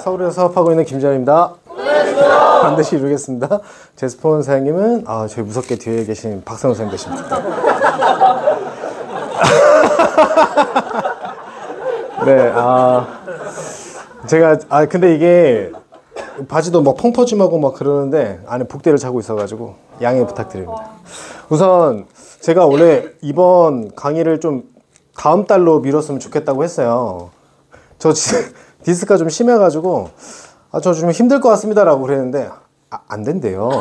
서울에서 사업하고 있는 김재환입니다. 반드시 이루겠습니다. 제 스폰서님은 저희 무섭게 뒤에 계신 박상우 선생님 되십니다. 네, 제가 근데 이게 바지도 막 펑퍼짐하고 막 그러는데 안에 복대를 차고 있어가지고 양해 부탁드립니다. 우선 제가 원래 이번 강의를 좀 다음 달로 미뤘으면 좋겠다고 했어요. 저 디스크가 좀 심해가지고 저 좀 힘들 것 같습니다 라고 그랬는데 안 된대요.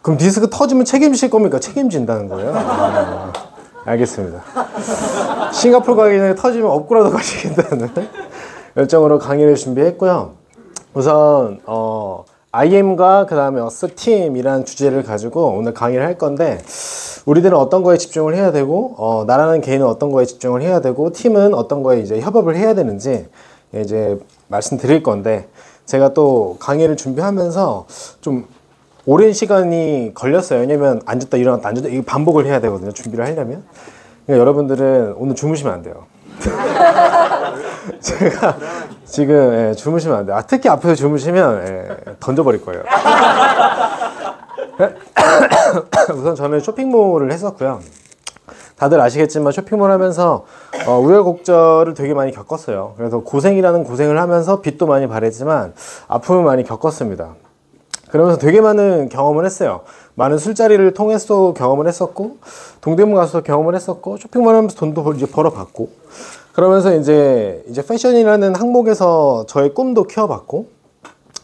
그럼 디스크 터지면 책임질 겁니까? 책임진다는 거예요. 알겠습니다. 싱가포르 가기 전에 터지면 업고라도 가시겠다는 열정으로 강의를 준비했고요. 우선 IM과 그 다음에 어스팀이라는 주제를 가지고 오늘 강의를 할 건데, 우리들은 어떤 거에 집중을 해야 되고 나라는 개인은 어떤 거에 집중을 해야 되고 팀은 어떤 거에 이제 협업을 해야 되는지 이제 말씀드릴 건데, 제가 또 강의를 준비하면서 좀 오랜 시간이 걸렸어요. 왜냐면 앉았다 일어났다 앉았다 이거 반복을 해야 되거든요, 준비를 하려면. 그러니까 여러분들은 오늘 주무시면 안 돼요. 제가 지금 주무시면 안 돼요. 특히 앞에서 주무시면 던져버릴 거예요. 우선 저는 쇼핑몰을 했었고요. 다들 아시겠지만 쇼핑몰 하면서 우여곡절을 되게 많이 겪었어요. 그래서 고생이라는 고생을 하면서 빚도 많이 발했지만 아픔을 많이 겪었습니다. 그러면서 되게 많은 경험을 했어요. 많은 술자리를 통해서 경험을 했었고, 동대문 가서 경험을 했었고, 쇼핑몰 하면서 돈도 이제 벌어봤고, 그러면서 이제 패션이라는 항목에서 저의 꿈도 키워봤고,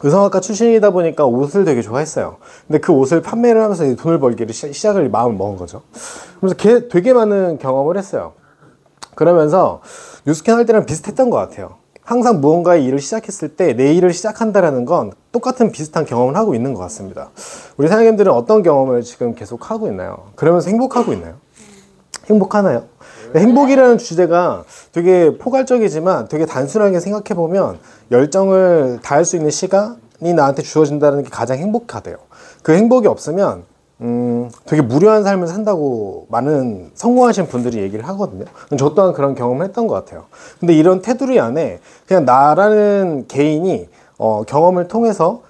의상학과 출신이다 보니까 옷을 되게 좋아했어요. 근데 그 옷을 판매를 하면서 돈을 벌기를 시작을 마음을 먹은 거죠. 그래서 되게 많은 경험을 했어요. 그러면서 뉴스캔 할 때랑 비슷했던 것 같아요. 항상 무언가의 일을 시작했을 때 내 일을 시작한다라는 건 똑같은 비슷한 경험을 하고 있는 것 같습니다. 우리 사장님들은 어떤 경험을 지금 계속 하고 있나요? 그러면서 행복하고 있나요? 행복하나요? 행복이라는 주제가 되게 포괄적이지만 되게 단순하게 생각해보면 열정을 다할 수 있는 시간이 나한테 주어진다는 게 가장 행복하대요. 그 행복이 없으면 되게 무료한 삶을 산다고 많은 성공하신 분들이 얘기를 하거든요. 저 또한 그런 경험을 했던 것 같아요. 근데 이런 테두리 안에 그냥 나라는 개인이 경험을 통해서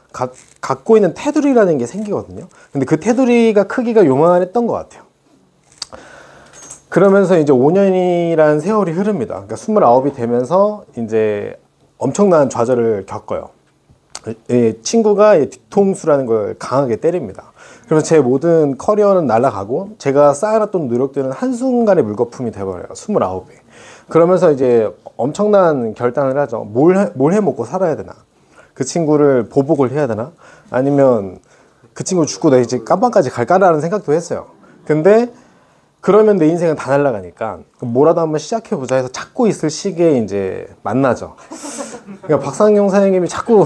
갖고 있는 테두리라는 게 생기거든요. 근데 그 테두리가 크기가 요만했던 것 같아요. 그러면서 이제 5년이라는 세월이 흐릅니다. 그러니까 29이 되면서 이제 엄청난 좌절을 겪어요. 친구가 뒤통수라는 걸 강하게 때립니다. 그래서 제 모든 커리어는 날아가고 제가 쌓아놨던 노력들은 한순간에 물거품이 돼버려요. 29에. 그러면서 이제 엄청난 결단을 하죠. 뭘 해먹고 살아야 되나? 그 친구를 보복을 해야 되나? 아니면 그 친구 죽고 내가 이제 깜빵까지 갈까라는 생각도 했어요. 근데 그러면 내 인생은 다 날아가니까 뭐라도 한번 시작해보자 해서 찾고 있을 시기에 이제 만나죠. 그러니까 박상용 사장님이 자꾸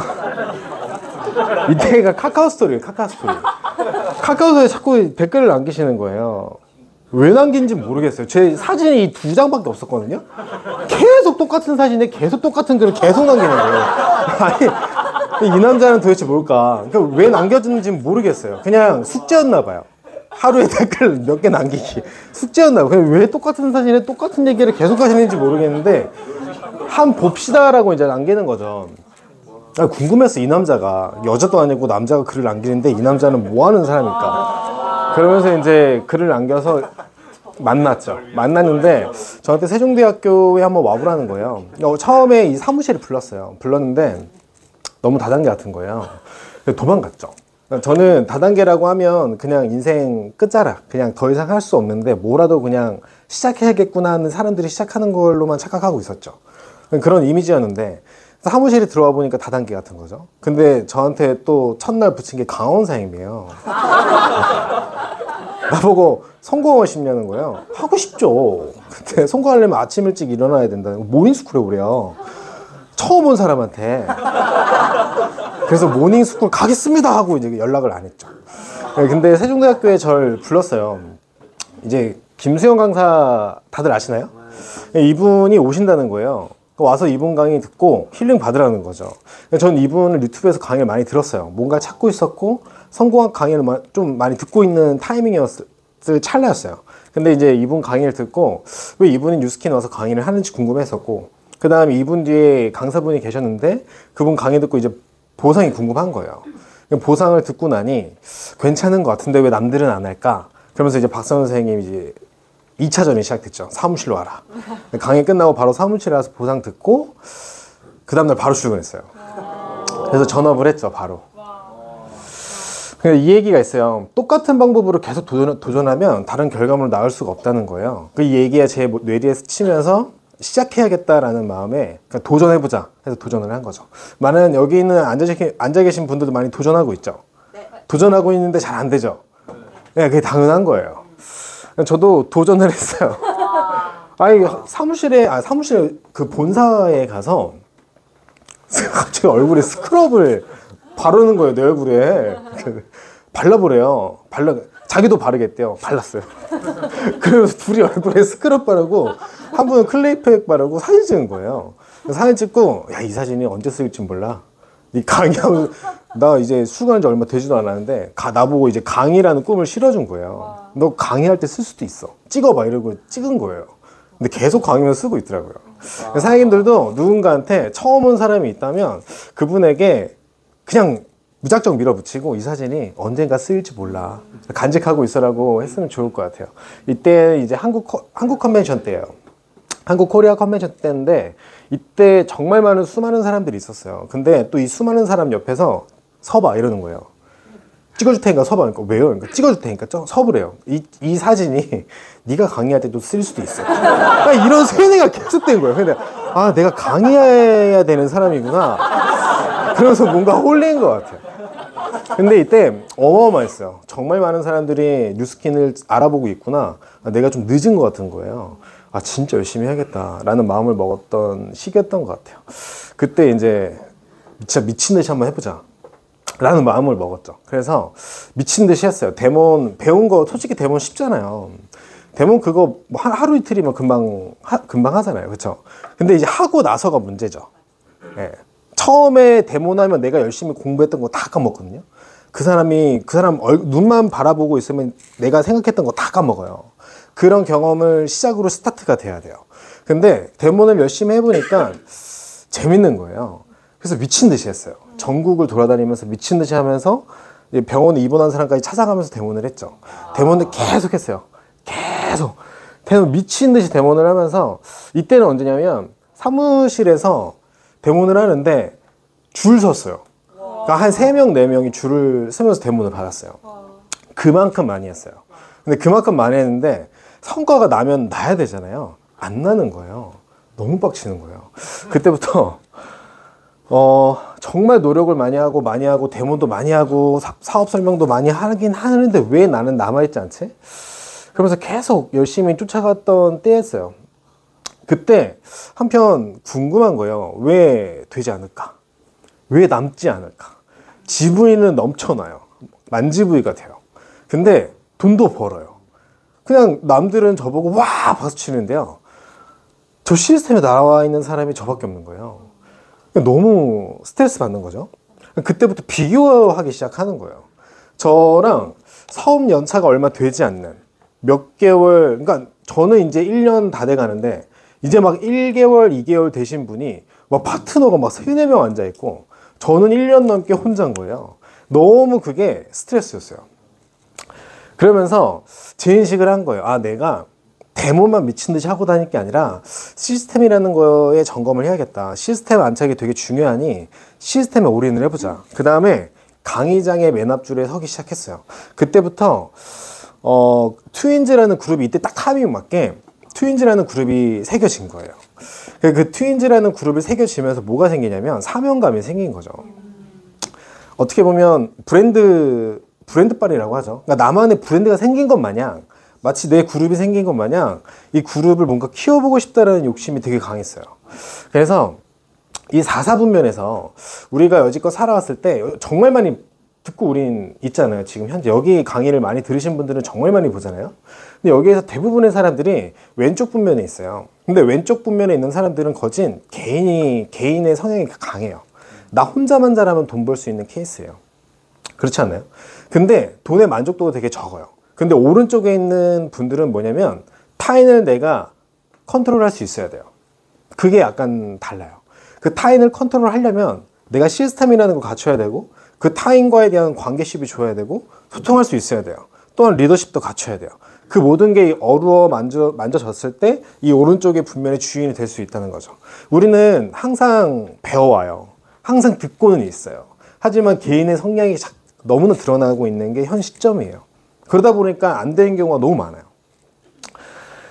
밑에가 카카오스토리예요. 카카오스토리에 자꾸 댓글을 남기시는 거예요. 왜 남긴지 모르겠어요. 제 사진이 2장밖에 없었거든요. 계속 똑같은 사진에 계속 똑같은 글을 계속 남기는 거예요. 아니, 이 남자는 도대체 뭘까? 그러니까 왜 남겨주는지 모르겠어요. 그냥 숙제였나 봐요. 하루에 댓글 몇 개 남기기 숙제였나 봐요. 왜 똑같은 사진에 똑같은 얘기를 계속 하시는지 모르겠는데 한 봅시다 라고 이제 남기는 거죠. 궁금했어. 이 남자가 여자도 아니고 남자가 글을 남기는데 이 남자는 뭐 하는 사람일까? 그러면서 이제 글을 남겨서 만났죠. 만났는데 저한테 세종대학교에 한번 와보라는 거예요. 처음에 이 사무실에 불렀는데 너무 다단계 같은 거예요. 도망갔죠. 저는 다단계라고 하면 그냥 인생 끝자락, 그냥 더 이상 할 수 없는데 뭐라도 그냥 시작해야겠구나 하는 사람들이 시작하는 걸로만 착각하고 있었죠. 그런 이미지였는데 사무실에 들어와 보니까 다단계 같은 거죠. 근데 저한테 또 첫날 붙인 게 강원 사임이에요. 나보고 성공하고 싶냐는 거예요. 하고 싶죠. 근데 성공하려면 아침 일찍 일어나야 된다는 거. 모닝스쿨에 오래요. 처음 온 사람한테. 그래서 모닝스쿨 가겠습니다 하고 이제 연락을 안 했죠. 근데 세종대학교에 절 불렀어요. 이제 김수영 강사 다들 아시나요? 이분이 오신다는 거예요. 와서 이분 강의 듣고 힐링 받으라는 거죠. 전 이분을 유튜브에서 강의를 많이 들었어요. 뭔가 찾고 있었고 성공학 강의를 좀 많이 듣고 있는 타이밍이었을 찰나였어요. 근데 이제 이분 강의를 듣고 왜 이분이 뉴스킨 와서 강의를 하는지 궁금했었고, 그 다음에 이분 뒤에 강사분이 계셨는데 그분 강의 듣고 이제 보상이 궁금한 거예요. 보상을 듣고 나니 괜찮은 것 같은데 왜 남들은 안 할까? 그러면서 이제 박선 선생님이 이제 2차전이 시작됐죠. 사무실로 와라. 강의 끝나고 바로 사무실에 와서 보상 듣고 그 다음날 바로 출근했어요. 그래서 전업을 했죠, 바로. 이 얘기가 있어요. 똑같은 방법으로 계속 도전하면 다른 결과물을 낳을 수가 없다는 거예요. 그 얘기가 제 뇌리에 스치면서 시작해야겠다라는 마음에 도전해보자 해서 도전을 한 거죠. 많은 여기 있는 앉아 계신 분들도 많이 도전하고 있죠. 도전하고 있는데 잘 안 되죠. 네, 그게 당연한 거예요. 저도 도전을 했어요. 아니 사무실에 그 본사에 가서 갑자기 얼굴에 스크럽을 바르는 거예요. 내 얼굴에 발라보래요. 자기도 바르겠대요. 발랐어요. 그러면서 둘이 얼굴에 스크럽 바르고 한 분은 클레이팩 바르고 사진 찍은 거예요. 사진 찍고 야, 이 사진이 언제 쓰일지 몰라. 네 강의하고 나 이제 수강한 지 얼마 되지도 않았는데 나보고 이제 강의라는 꿈을 실어준 거예요. 너 강의할 때 쓸 수도 있어. 찍어봐 이러고 찍은 거예요. 근데 계속 강의만 쓰고 있더라고요. 사장님들도 누군가한테 처음 온 사람이 있다면 그분에게 그냥 무작정 밀어붙이고 이 사진이 언젠가 쓰일지 몰라. 간직하고 있으라고 했으면 좋을 것 같아요. 이때 이제 한국 컨벤션 때예요. 한국 코리아 컨벤션 때인데 이때 정말 수많은 사람들이 있었어요. 근데 또 이 수많은 사람 옆에서 서봐 이러는 거예요. 찍어줄 테니까 서봐. 그러니까 왜요? 그러니까 찍어줄 테니까 서보래요. 이 사진이 네가 강의할 때도 쓸 수도 있어. 이런 세뇌가 계속된 거예요. 근데 내가 강의해야 되는 사람이구나. 그래서 뭔가 홀린 것 같아요. 근데 이때 어마어마했어요. 정말 많은 사람들이 뉴스킨을 알아보고 있구나. 내가 좀 늦은 것 같은 거예요. 진짜 열심히 해야겠다라는 마음을 먹었던 시기였던 것 같아요. 그때 이제 진짜 미친 듯이 한번 해보자 라는 마음을 먹었죠. 그래서 미친 듯이 했어요. 데몬 배운 거 솔직히 데몬 쉽잖아요. 데몬 그거 하루 이틀이면 금방 하잖아요. 그렇죠? 근데 이제 하고 나서가 문제죠. 예. 처음에 데몬하면 내가 열심히 공부했던 거 다 까먹거든요. 그 사람 눈만 바라보고 있으면 내가 생각했던 거 다 까먹어요. 그런 경험을 시작으로 스타트가 돼야 돼요. 근데 데몬을 열심히 해보니까 재밌는 거예요. 그래서 미친 듯이 했어요. 전국을 돌아다니면서 미친 듯이 하면서 병원에 입원한 사람까지 찾아가면서 데몬을 했죠. 데몬을 계속 했어요. 계속. 미친 듯이 데몬을 하면서 이때는 언제냐면 사무실에서 데몬을 하는데 줄 섰어요. 그러니까 한 3명, 4명이 줄을 서면서 데몬을 받았어요. 그만큼 많이 했어요. 근데 그만큼 많이 했는데 성과가 나면 나야 되잖아요. 안 나는 거예요. 너무 빡치는 거예요. 그때부터 정말 노력을 많이 하고 데모도 많이 하고 사업 설명도 많이 하긴 하는데 왜 나는 남아있지 않지? 그러면서 계속 열심히 쫓아갔던 때였어요. 그때 한편 궁금한 거예요. 왜 되지 않을까? 왜 남지 않을까? 지분은 넘쳐나요. 만지부이가 돼요. 근데 돈도 벌어요. 그냥 남들은 저보고 와 박수 치는데요. 저 시스템에 나와 있는 사람이 저밖에 없는 거예요. 너무 스트레스 받는 거죠. 그때부터 비교하기 시작하는 거예요. 저랑 사업 연차가 얼마 되지 않는 몇 개월, 그러니까 저는 이제 1년 다 돼 가는데 이제 막 1개월, 2개월 되신 분이 막 파트너가 막 3, 4명 앉아 있고 저는 1년 넘게 혼자인 거예요. 너무 그게 스트레스였어요. 그러면서 재인식을 한 거예요. 내가 데모만 미친 듯이 하고 다닐 게 아니라 시스템이라는 거에 점검을 해야겠다. 시스템 안착이 되게 중요하니 시스템에 올인을 해보자. 그 다음에 강의장의 맨 앞줄에 서기 시작했어요. 그때부터 트윈즈라는 그룹이 이때 딱 타이밍 맞게 트윈즈라는 그룹이 새겨진 거예요. 그 트윈즈라는 그룹을 새겨지면서 뭐가 생기냐면 사명감이 생긴 거죠. 어떻게 보면 브랜드빨이라고 하죠. 그러니까 나만의 브랜드가 생긴 것 마냥 마치 내 그룹이 생긴 것 마냥 이 그룹을 뭔가 키워보고 싶다라는 욕심이 되게 강했어요. 그래서 이 4사분면에서 우리가 여지껏 살아왔을 때 정말 많이 듣고 우린 있잖아요. 지금 현재 여기 강의를 많이 들으신 분들은 정말 많이 보잖아요. 근데 여기에서 대부분의 사람들이 왼쪽 분면에 있어요. 근데 왼쪽 분면에 있는 사람들은 거진 개인의 성향이 강해요. 나 혼자만 잘하면 돈 벌 수 있는 케이스예요. 그렇지 않나요? 근데 돈의 만족도가 되게 적어요. 근데 오른쪽에 있는 분들은 뭐냐면 타인을 내가 컨트롤할 수 있어야 돼요. 그게 약간 달라요. 그 타인을 컨트롤 하려면 내가 시스템이라는 걸 갖춰야 되고 그 타인과에 대한 관계십이 좋아야 되고 소통할 수 있어야 돼요. 또한 리더십도 갖춰야 돼요. 그 모든 게 어루어 만져졌을 때 이 오른쪽에 분명히 주인이 될 수 있다는 거죠. 우리는 항상 배워와요. 항상 듣고는 있어요. 하지만 개인의 성향이 너무나 드러나고 있는 게 현 시점이에요. 그러다 보니까 안 되는 경우가 너무 많아요.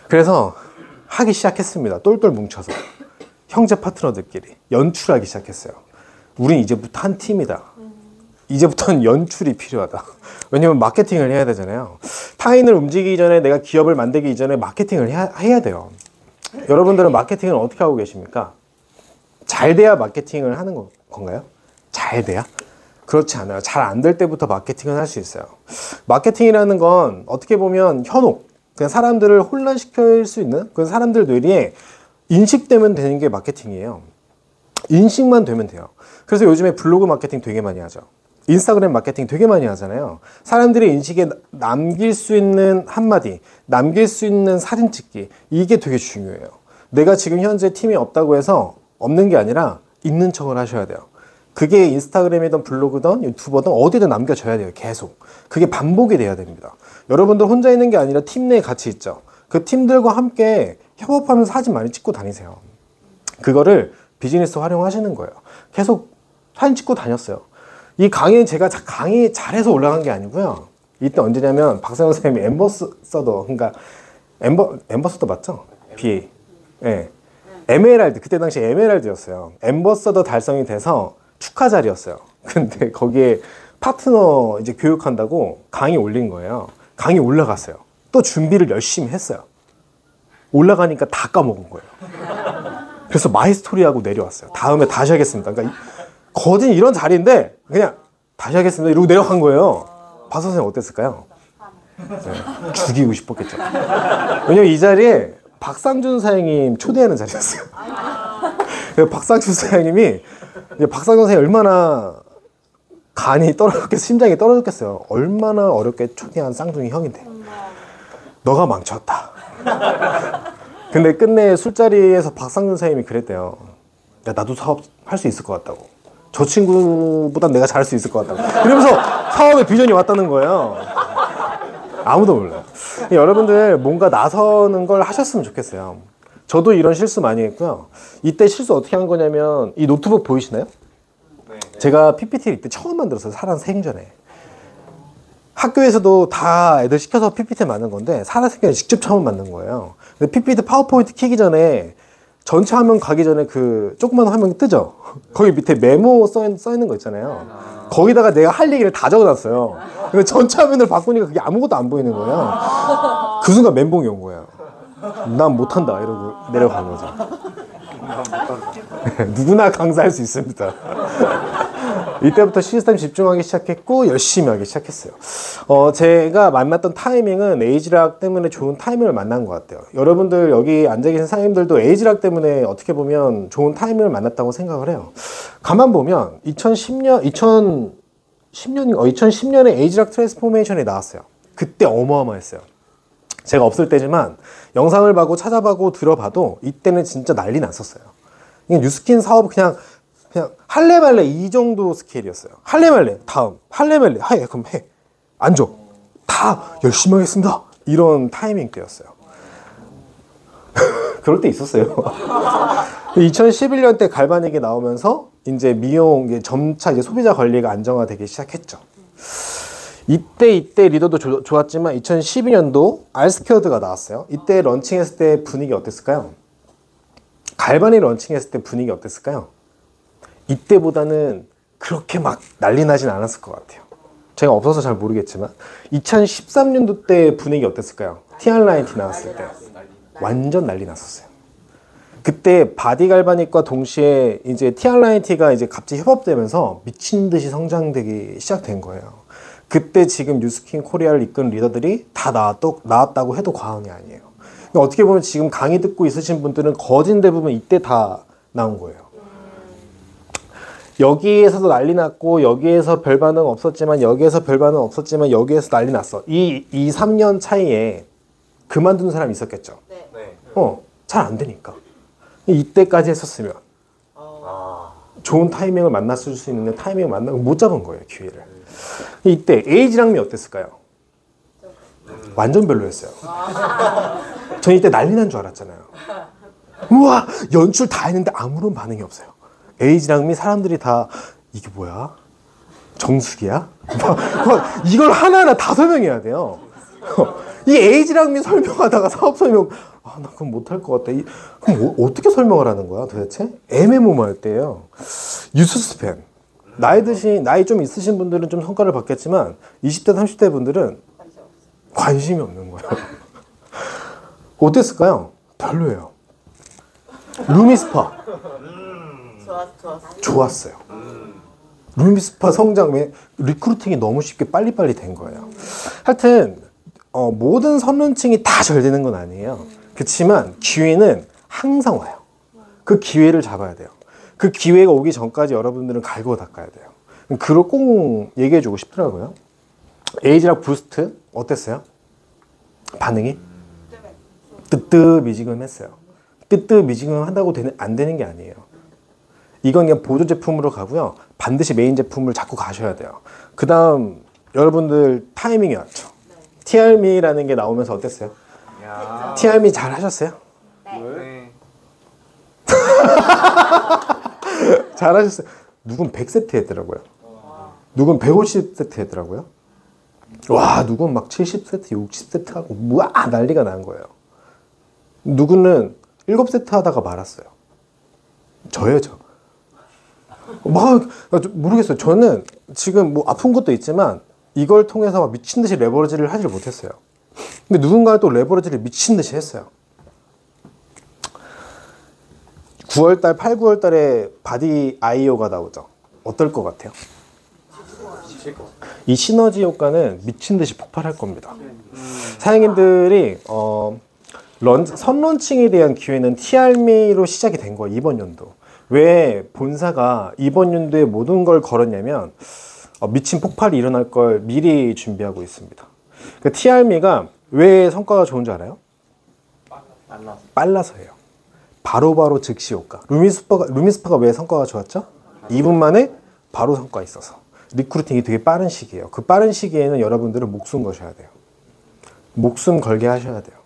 그래서 하기 시작했습니다. 똘똘 뭉쳐서 형제 파트너들끼리 연출하기 시작했어요. 우린 이제부터 한 팀이다. 이제부터는 연출이 필요하다. 왜냐면 마케팅을 해야 되잖아요. 타인을 움직이기 전에 내가 기업을 만들기 이전에 마케팅을 해야 돼요. 여러분들은 마케팅을 어떻게 하고 계십니까? 잘 돼야 마케팅을 하는 건가요? 잘 돼야? 그렇지 않아요. 잘 안 될 때부터 마케팅을 할 수 있어요. 마케팅이라는 건 어떻게 보면 현혹, 그냥 사람들을 혼란시킬 수 있는 그런 사람들 뇌리에 인식되면 되는 게 마케팅이에요. 인식만 되면 돼요. 그래서 요즘에 블로그 마케팅 되게 많이 하죠. 인스타그램 마케팅 되게 많이 하잖아요. 사람들의 인식에 남길 수 있는 한마디, 남길 수 있는 사진 찍기, 이게 되게 중요해요. 내가 지금 현재 팀이 없다고 해서 없는 게 아니라 있는 척을 하셔야 돼요. 그게 인스타그램이든 블로그든 유튜버든 어디든 남겨줘야 돼요. 계속. 그게 반복이 돼야 됩니다. 여러분들 혼자 있는 게 아니라 팀 내에 같이 있죠. 그 팀들과 함께 협업하면서 사진 많이 찍고 다니세요. 그거를 비즈니스 활용하시는 거예요. 계속 사진 찍고 다녔어요. 이 강의 제가 강의 잘해서 올라간 게 아니고요. 이때 언제냐면 박상현 선생님이 엠버서더, 그러니까 엠버서더 맞죠? BA. 예. 에메랄드, 그때 당시 에메랄드였어요. 엠버서더 달성이 돼서 축하 자리였어요. 근데 거기에 파트너 이제 교육한다고 강의 올린 거예요. 강의 올라갔어요. 또 준비를 열심히 했어요. 올라가니까 다 까먹은 거예요. 그래서 마이스토리 하고 내려왔어요. 다음에 다시 하겠습니다. 그러니까 거진 이런 자리인데 그냥 다시 하겠습니다 이러고 내려간 거예요. 박 선생님 어땠을까요? 네, 죽이고 싶었겠죠. 왜냐면 이 자리에 박상준 사장님 초대하는 자리였어요. 박상준 사장님이 박상준 사장님이 얼마나 간이 떨어졌겠어요. 심장이 떨어졌겠어요. 얼마나 어렵게 초대한 쌍둥이 형인데 너가 망쳤다. 근데 끝내 술자리에서 박상준 사장님이 그랬대요. 야, 나도 사업 할 수 있을 것 같다고. 저 친구보다 내가 잘할 수 있을 것 같다고. 이러면서 사업의 비전이 왔다는 거예요. 아무도 몰라요. 여러분들 뭔가 나서는 걸 하셨으면 좋겠어요. 저도 이런 실수 많이 했고요. 이때 실수 어떻게 한 거냐면 이 노트북 보이시나요? 제가 PPT를 이때 처음 만들었어요. 살아생전에. 학교에서도 다 애들 시켜서 PPT 만든 건데 살아생전에 직접 처음 만든 거예요. 근데 PPT 파워포인트 키기 전에 전체 화면 가기 전에 그 조그만 화면이 뜨죠? 거기 밑에 메모 써 있는 거 있잖아요. 거기다가 내가 할 얘기를 다 적어놨어요. 근데 전체 화면을 바꾸니까 그게 아무것도 안 보이는 거예요. 그 순간 멘붕이 온 거예요. 난 못한다 이러고 내려간 거죠. 누구나 강사할 수 있습니다. 이때부터 시스템 집중하기 시작했고 열심히 하기 시작했어요. 제가 만났던 타이밍은 에이지락 때문에 좋은 타이밍을 만난 것 같아요. 여러분들 여기 앉아 계신 사장님들도 에이지락 때문에 어떻게 보면 좋은 타이밍을 만났다고 생각을 해요. 가만 보면 2010년에 에이지락 트랜스포메이션이 나왔어요. 그때 어마어마했어요. 제가 없을 때지만 영상을 봐고 찾아봐고 들어봐도 이때는 진짜 난리 났었어요. 뉴스킨 사업 그냥 할래 말래 이 정도 스케일이었어요. 할래 말래 다음 할래 말래 하예 그럼 해 안 줘 다 열심히 하겠습니다 이런 타이밍 때였어요. 그럴 때 있었어요. 2011년 때 갈바닉이 나오면서 이제 미용 점차 이제 소비자 관리가 안정화되기 시작했죠. 이때 리더도 좋았지만 2012년도 알스퀘어드가 나왔어요. 이때 런칭했을 때 분위기 어땠을까요? 갈바닉 런칭했을 때 분위기 어땠을까요? 이때보다는 그렇게 막 난리 나진 않았을 것 같아요. 제가 없어서 잘 모르겠지만 2013년도 때 분위기 어땠을까요? TR90 나왔을 때 완전 난리 났었어요. 그때 바디 갈바닉과 동시에 이제 TR90가 이제 갑자기 협업되면서 미친 듯이 성장되기 시작된 거예요. 그때 지금 뉴스킨 코리아를 이끈 리더들이 다 나왔다고 해도 과언이 아니에요. 어떻게 보면 지금 강의 듣고 있으신 분들은 거진 대부분 이때 다 나온 거예요. 여기에서도 난리 났고 여기에서 별 반응 없었지만 여기에서 별 반응 없었지만 여기에서 난리 났어. 이 3년 차이에 그만둔 사람이 있었겠죠. 네. 잘 안 되니까. 이때까지 했었으면 좋은 타이밍을 만났을 수 있는데 타이밍을 만나고 못 잡은 거예요, 기회를. 이때 에이지랑미 어땠을까요? 완전 별로였어요. 전 이때 난리 난 줄 알았잖아요. 우와, 연출 다 했는데 아무런 반응이 없어요. 에이지랑미 사람들이 다 이게 뭐야? 정수기야? 이걸 하나하나 다 설명해야 돼요. 이 에이지랑미 설명하다가 사업 설명, 나 그럼 못할 것 같다. 그럼 어떻게 설명을 하는 거야 도대체? 애매모호할 때예요. 유스스팬. 나이 좀 있으신 분들은 좀 성과를 받겠지만 20대 30대 분들은 관심이 없는 거예요. 어땠을까요? 별로예요. 루미스파 좋았어요. 루미스파 성장, 리크루팅이 너무 쉽게 빨리빨리 된 거예요. 하여튼 모든 선론층이 다 잘 되는 건 아니에요. 그렇지만 기회는 항상 와요. 그 기회를 잡아야 돼요. 그 기회가 오기 전까지 여러분들은 갈고 닦아야 돼요. 그걸 꼭 얘기해주고 싶더라고요. 에이지락 부스트 어땠어요? 반응이? 뜨뜻미지근했어요. 뜨뜻미지근 한다고 안 되는 게 아니에요. 이건 그냥 보조 제품으로 가고요. 반드시 메인 제품을 잡고 가셔야 돼요. 그 다음 여러분들 타이밍이 왔죠. TRM이라는 게 나오면서 어땠어요? TRM 잘 하셨어요? 네. 잘 하셨어요. 누군 100세트 했더라고요. 누군 150세트 했더라고요. 와, 누군 막 70세트, 60세트 하고 우와 난리가 난 거예요. 누구는 7세트 하다가 말았어요. 저예요, 저. 막 모르겠어요. 저는 지금 뭐 아픈 것도 있지만 이걸 통해서 막 미친 듯이 레버리지를 하질 못했어요. 근데 누군가는 또 레버리지를 미친 듯이 했어요. 9월달, 8, 9월달에 바디 아이오가 나오죠. 어떨 것 같아요? 이 시너지 효과는 미친 듯이 폭발할 겁니다. 사장님들이 선론칭에 대한 기회는 TRM로 시작이 된 거예요. 이번 연도. 왜 본사가 이번 연도에 모든 걸 걸었냐면 미친 폭발이 일어날 걸 미리 준비하고 있습니다. 그 TRM가 왜 성과가 좋은 줄 알아요? 빨라서예요. 바로바로 즉시 효과. 루미스파가 왜 성과가 좋았죠? 2분 만에 바로 성과 있어서. 리크루팅이 되게 빠른 시기예요. 그 빠른 시기에는 여러분들은 목숨 거셔야 돼요. 목숨 걸게 하셔야 돼요.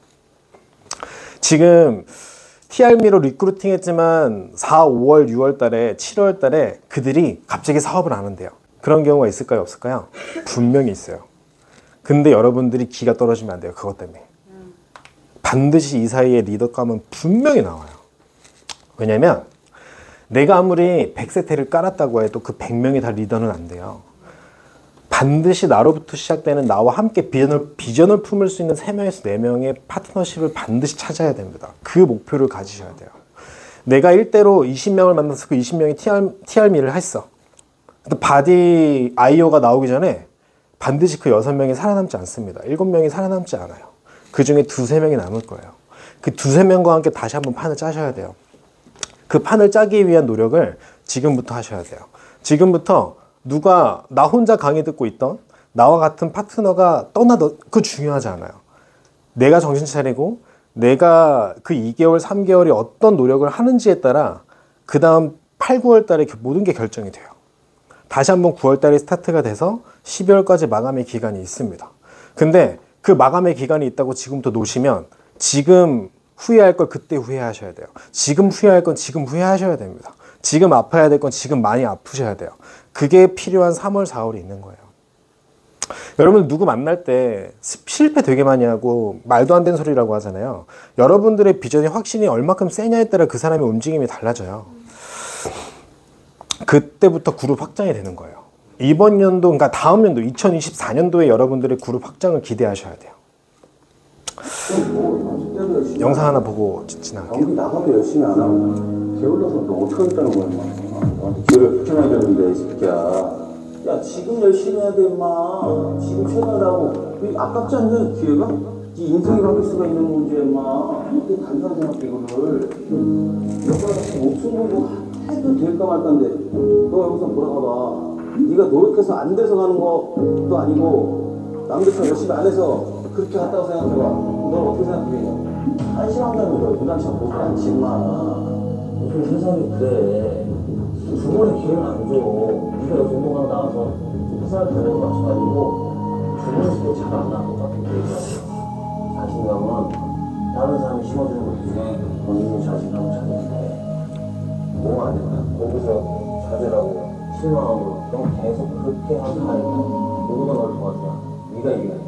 지금 TRM로 리크루팅 했지만 4, 5월, 6월 달에 7월 달에 그들이 갑자기 사업을 안 한대요. 그런 경우가 있을까요? 없을까요? 분명히 있어요. 근데 여러분들이 기가 떨어지면 안 돼요. 그것 때문에. 반드시 이 사이에 리더감은 분명히 나와요. 왜냐면 내가 아무리 100세트를 깔았다고 해도 그 100명이 다 리더는 안 돼요. 반드시 나로부터 시작되는 나와 함께 비전을 품을 수 있는 3명에서 4명의 파트너십을 반드시 찾아야 됩니다. 그 목표를 가지셔야 돼요. 내가 1대로 20명을 만나서 그 20명이 TRM를 했어. 바디 아이오가 나오기 전에 반드시 그 6명이 살아남지 않습니다. 7명이 살아남지 않아요. 그 중에 2, 3명이 남을 거예요. 그 2, 3명과 함께 다시 한번 판을 짜셔야 돼요. 그 판을 짜기 위한 노력을 지금부터 하셔야 돼요. 지금부터 누가 나 혼자 강의 듣고 있던 나와 같은 파트너가 떠나도 그거 중요하지 않아요. 내가 정신 차리고 내가 그 2개월, 3개월이 어떤 노력을 하는지에 따라 그 다음 8, 9월 달에 모든 게 결정이 돼요. 다시 한번 9월 달에 스타트가 돼서 12월까지 마감의 기간이 있습니다. 근데 그 마감의 기간이 있다고 지금부터 놓으시면 지금 후회할 걸 그때 후회하셔야 돼요. 지금 후회할 건 지금 후회하셔야 됩니다. 지금 아파야 될 건 지금 많이 아프셔야 돼요. 그게 필요한 3월, 4월이 있는 거예요. 여러분 누구 만날 때 실패 되게 많이 하고 말도 안 되는 소리라고 하잖아요. 여러분들의 비전이 확신이 얼마큼 세냐에 따라 그 사람의 움직임이 달라져요. 그때부터 그룹 확장이 되는 거예요. 이번 연도, 그러니까 다음 연도 2024년도에 여러분들의 그룹 확장을 기대하셔야 돼요. 영상 하나 보고 지나갈게요. 나가도 열심히 안 하면 게을러서 너 어떻게 하겠다는 거야? 너한테 기회를 붙여놔야 되는데 이 새끼야. 야 지금 열심히 해야 돼 임마. 지금 채널하고 아깝지 않냐 기회가? 네 인생이 바뀔 수가 있는 문제야 임마. 이렇게 단순하게 생각해 이거를. 너가 목숨 걸고 해도 될까 말까인데 너 여기서 돌아가봐. 네가 노력해서 안 돼서 가는 것도 아니고 남들처럼 열심히 안 해서 그렇게 갔다고 생각해봐. 너 어떻게 생각해? 한심한다는 거 부담치 않고 그렇지 임마. 요즘 세상이 그래. 두 번의 기회는 안 줘. 네가 여기 운동하고 나와서 회사를 다니는 거 마찬가지고 두 번의 기회 잘안 나온 것 같은 얘기야. 자신감은 다른 사람이 심어주는 것 중에 본인의 자신감을 찾는 게 뭐가 아니야. 거기서 좌절하고 실망하고 그럼 계속 그렇게 하니까 누구가 널 도와줘야 네가 이겨야 돼.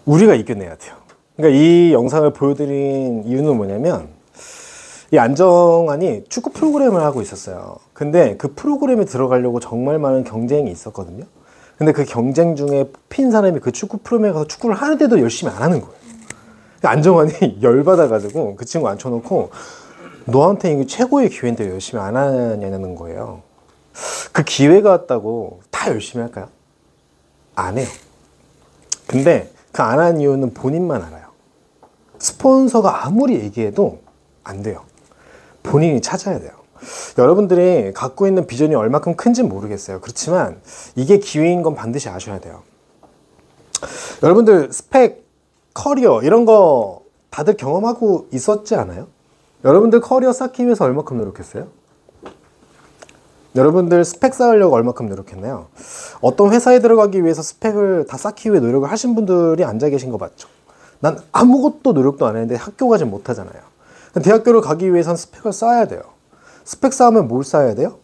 우리가 이겨내야 돼요. 그러니까 이 영상을 보여드린 이유는 뭐냐면 이 안정환이 축구 프로그램을 하고 있었어요. 근데 그 프로그램에 들어가려고 정말 많은 경쟁이 있었거든요. 근데 그 경쟁 중에 뽑힌 사람이 그 축구 프로그램에 가서 축구를 하는데도 열심히 안 하는 거예요. 안정환이 열받아가지고 그 친구 앉혀놓고 너한테 이게 최고의 기회인데 열심히 안 하냐는 거예요. 그 기회가 왔다고 다 열심히 할까요? 안 해요. 근데 그 안 한 이유는 본인만 알아요. 스폰서가 아무리 얘기해도 안 돼요. 본인이 찾아야 돼요. 여러분들이 갖고 있는 비전이 얼마큼 큰지 모르겠어요. 그렇지만 이게 기회인 건 반드시 아셔야 돼요. 여러분들 스펙, 커리어 이런 거 다들 경험하고 있었지 않아요? 여러분들 커리어 쌓기 위해서 얼마큼 노력했어요? 여러분들 스펙 쌓으려고 얼마큼 노력했나요? 어떤 회사에 들어가기 위해서 스펙을 다 쌓기 위해 노력을 하신 분들이 앉아 계신 거 맞죠? 난 아무것도 노력도 안 했는데 학교 가지 못하잖아요. 대학교를 가기 위해선 스펙을 쌓아야 돼요. 스펙 쌓으면 뭘 쌓아야 돼요?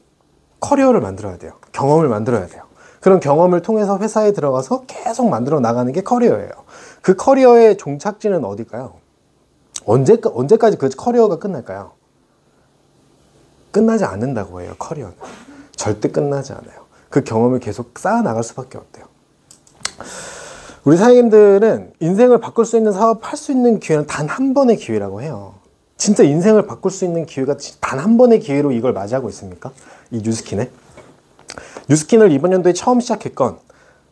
커리어를 만들어야 돼요. 경험을 만들어야 돼요. 그런 경험을 통해서 회사에 들어가서 계속 만들어 나가는 게 커리어예요. 그 커리어의 종착지는 어딜까요? 언제까지 그 커리어가 끝날까요? 끝나지 않는다고 해요. 커리어는 절대 끝나지 않아요. 그 경험을 계속 쌓아 나갈 수밖에 없대요. 우리 사장님들은 인생을 바꿀 수 있는 사업 할 수 있는 기회는 단 한 번의 기회라고 해요. 진짜 인생을 바꿀 수 있는 기회가 단 한 번의 기회로 이걸 맞이하고 있습니까? 이 뉴스킨에. 뉴스킨을 이번 연도에 처음 시작했건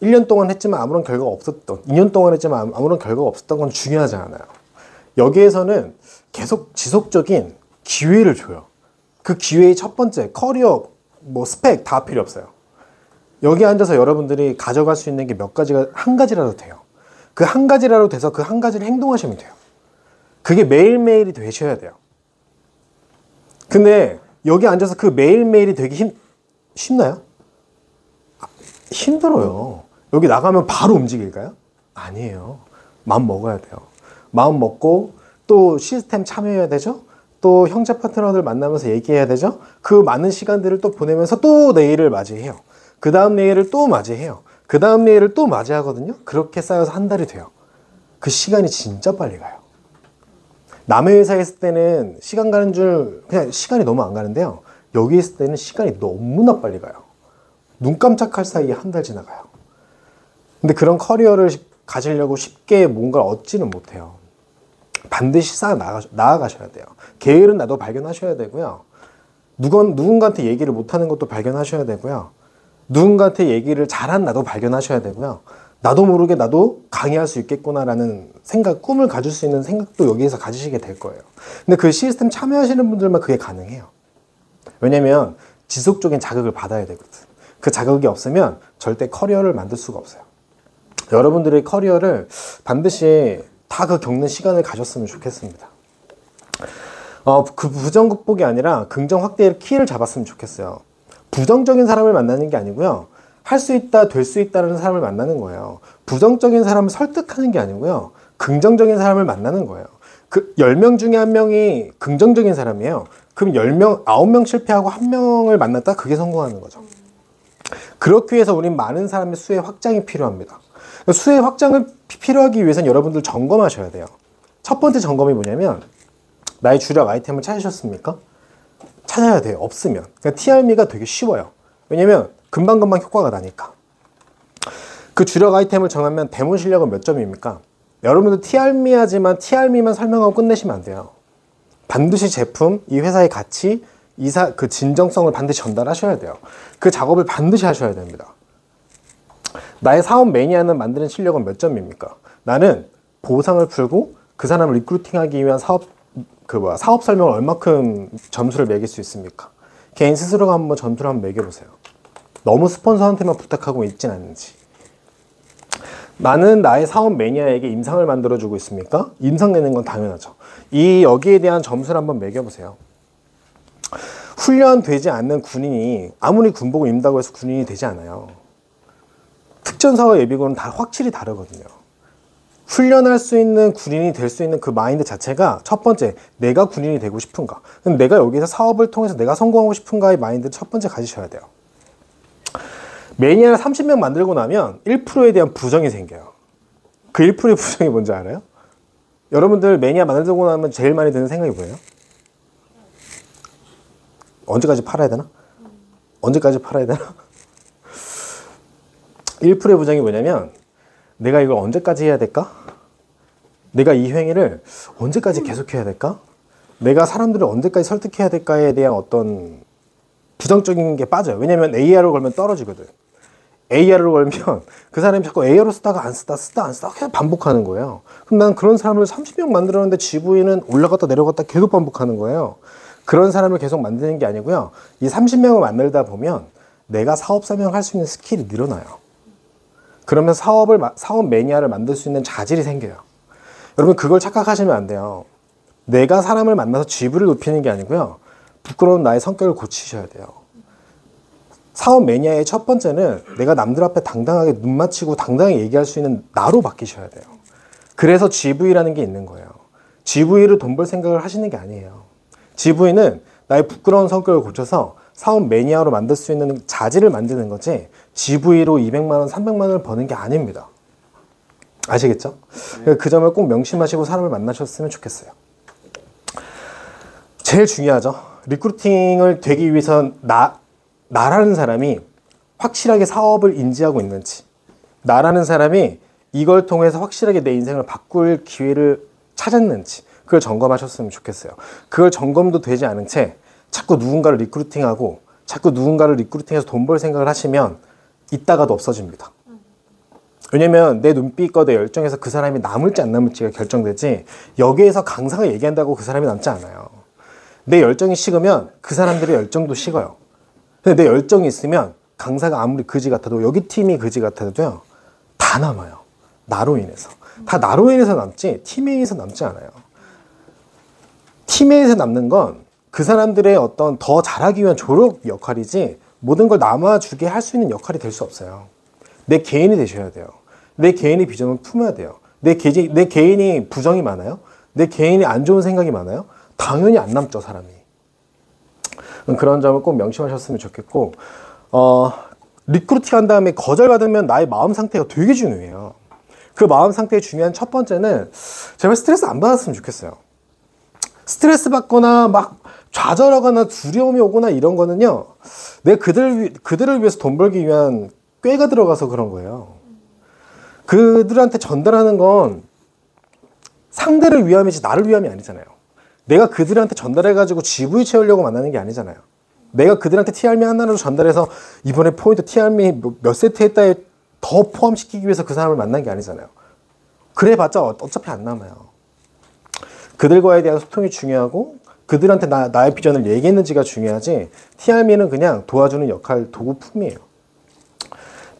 1년 동안 했지만 아무런 결과가 없었던 2년 동안 했지만 아무런 결과가 없었던 건 중요하지 않아요. 여기에서는 계속 지속적인 기회를 줘요. 그 기회의 첫 번째 커리어, 스펙 다 필요 없어요. 여기 앉아서 여러분들이 가져갈 수 있는 게 몇 가지가 한 가지라도 돼요. 그 한 가지라도 돼서 그 한 가지를 행동하시면 돼요. 그게 매일매일이 되셔야 돼요. 근데 여기 앉아서 그 매일매일이 되기 쉽나요? 힘들어요. 여기 나가면 바로 움직일까요? 아니에요. 마음 먹어야 돼요. 마음 먹고 또 시스템 참여해야 되죠? 또 형제 파트너들 만나면서 얘기해야 되죠? 그 많은 시간들을 또 보내면서 또 내일을 맞이해요. 그 다음 내일을 또 맞이해요. 그 다음 내일을 또 맞이하거든요. 그렇게 쌓여서 한 달이 돼요. 그 시간이 진짜 빨리 가요. 남의 회사에 있을 때는 시간 가는 줄 그냥 시간이 너무 안 가는데요. 여기 있을 때는 시간이 너무나 빨리 가요. 눈 깜짝할 사이에 한 달 지나가요. 근데 그런 커리어를 가지려고 쉽게 뭔가를 얻지는 못해요. 반드시 쌓아 나아가셔야 돼요. 게으른 나도 발견하셔야 되고요. 누군가한테 얘기를 못하는 것도 발견하셔야 되고요. 누군가한테 얘기를 잘한 나도 발견하셔야 되고요. 나도 모르게 나도 강의할 수 있겠구나라는 생각, 꿈을 가질 수 있는 생각도 여기에서 가지시게 될 거예요. 근데 그 시스템 참여하시는 분들만 그게 가능해요. 왜냐면 지속적인 자극을 받아야 되거든. 그 자극이 없으면 절대 커리어를 만들 수가 없어요. 여러분들의 커리어를 반드시 다 그 겪는 시간을 가졌으면 좋겠습니다. 그 부정 극복이 아니라 긍정 확대의 키를 잡았으면 좋겠어요. 부정적인 사람을 만나는 게 아니고요. 할 수 있다, 될 수 있다는 사람을 만나는 거예요. 부정적인 사람을 설득하는 게 아니고요. 긍정적인 사람을 만나는 거예요. 그 10명 중에 한 명이 긍정적인 사람이에요. 그럼 10명, 9명 실패하고 한 명을 만났다? 그게 성공하는 거죠. 그렇기 위해서 우린 많은 사람의 수의 확장이 필요합니다. 수의 확장을 필요하기 위해서는 여러분들 점검하셔야 돼요. 첫 번째 점검이 뭐냐면 나의 주력 아이템을 찾으셨습니까? 찾아야 돼요. 없으면. 그러니까 TRM가 되게 쉬워요. 왜냐면 금방금방 효과가 나니까. 그 주력 아이템을 정하면 데모 실력은 몇 점입니까? 여러분들 TRM 하지만 TRM만 설명하고 끝내시면 안 돼요. 반드시 제품, 이 회사의 가치, 그 진정성을 반드시 전달하셔야 돼요. 그 작업을 반드시 하셔야 됩니다. 나의 사업 매니아는 만드는 실력은 몇 점입니까? 나는 보상을 풀고 그 사람을 리크루팅하기 위한 사업 설명을 얼마큼 점수를 매길 수 있습니까? 개인 스스로가 한번 점수를 한번 매겨보세요. 너무 스폰서한테만 부탁하고 있진 않는지. 나는 나의 사업 매니아에게 임상을 만들어주고 있습니까? 임상 내는 건 당연하죠. 여기에 대한 점수를 한번 매겨보세요. 훈련되지 않는 군인이 아무리 군복을 입는다고 해서 군인이 되지 않아요. 특전사와 예비군은 다 확실히 다르거든요. 훈련할 수 있는 군인이 될 수 있는 그 마인드 자체가 첫 번째, 내가 군인이 되고 싶은가? 그럼 내가 여기서 사업을 통해서 내가 성공하고 싶은가의 마인드를 첫 번째 가지셔야 돼요. 매니아를 30명 만들고 나면 1%에 대한 부정이 생겨요. 그 1%의 부정이 뭔지 알아요? 여러분들 매니아 만들고 나면 제일 많이 드는 생각이 뭐예요? 언제까지 팔아야 되나? 언제까지 팔아야 되나? 1%의 부정이 뭐냐면 내가 이걸 언제까지 해야 될까? 내가 이 행위를 언제까지 계속해야 될까? 내가 사람들을 언제까지 설득해야 될까에 대한 어떤 부정적인 게 빠져요. 왜냐면 AR을 걸면 떨어지거든. AR을 걸면 그 사람이 자꾸 AR을 쓰다가 안 쓰다 계속 반복하는 거예요. 그럼 난 그런 사람을 30명 만들었는데 GV는 올라갔다 내려갔다 계속 반복하는 거예요. 그런 사람을 계속 만드는 게 아니고요. 이 30명을 만들다 보면 내가 사업 설명할 수 있는 스킬이 늘어나요. 그러면 사업 매니아를 만들 수 있는 자질이 생겨요. 여러분 그걸 착각하시면 안 돼요. 내가 사람을 만나서 GV를 높이는 게 아니고요. 부끄러운 나의 성격을 고치셔야 돼요. 사업 매니아의 첫 번째는 내가 남들 앞에 당당하게 눈 맞추고 당당하게 얘기할 수 있는 나로 바뀌셔야 돼요. 그래서 GV라는 게 있는 거예요. GV로 돈 벌 생각을 하시는 게 아니에요. GV는 나의 부끄러운 성격을 고쳐서 사업 매니아로 만들 수 있는 자질을 만드는 거지 GV로 200만 원, 300만 원을 버는 게 아닙니다. 아시겠죠? 그 점을 꼭 명심하시고 사람을 만나셨으면 좋겠어요. 제일 중요하죠. 리크루팅을 되기 위해선 나라는 사람이 확실하게 사업을 인지하고 있는지, 나라는 사람이 이걸 통해서 확실하게 내 인생을 바꿀 기회를 찾았는지 그걸 점검하셨으면 좋겠어요. 그걸 점검도 되지 않은 채 자꾸 누군가를 리크루팅하고 자꾸 누군가를 리크루팅해서 돈 벌 생각을 하시면 이따가도 없어집니다. 왜냐면 내 눈빛과 내 열정에서 그 사람이 남을지 안 남을지가 결정되지 여기에서 강사가 얘기한다고 그 사람이 남지 않아요. 내 열정이 식으면 그 사람들의 열정도 식어요. 근데 내 열정이 있으면 강사가 아무리 그지 같아도 여기 팀이 그지 같아도요 다 남아요. 나로 인해서. 다 나로 인해서 남지 팀에 의해서 남지 않아요. 팀에 의해서 남는 건 그 사람들의 어떤 더 잘하기 위한 조력 역할이지 모든 걸 남아주게 할 수 있는 역할이 될 수 없어요. 내 개인이 되셔야 돼요. 내 개인의 비전을 품어야 돼요. 내 개인이 부정이 많아요? 내 개인이 안 좋은 생각이 많아요? 당연히 안 남죠, 사람이. 그런 점을 꼭 명심하셨으면 좋겠고, 리크루팅 한 다음에 거절받으면 나의 마음 상태가 되게 중요해요. 그 마음 상태의 중요한 첫 번째는 제발 스트레스 안 받았으면 좋겠어요. 스트레스 받거나 막 좌절하거나 두려움이 오거나 이런 거는요, 내가 그들을 위해서 돈 벌기 위한 꾀가 들어가서 그런 거예요. 그들한테 전달하는 건 상대를 위함이지 나를 위함이 아니잖아요. 내가 그들한테 전달해가지고 GV 채우려고 만나는 게 아니잖아요. 내가 그들한테 TRM 하나로 전달해서 이번에 포인트 TRM 몇 세트 했다에 더 포함시키기 위해서 그 사람을 만난 게 아니잖아요. 그래봤자 어차피 안 남아요. 그들과에 대한 소통이 중요하고 그들한테 나의 비전을 얘기했는지가 중요하지 TRM는 그냥 도와주는 역할 도구품이에요.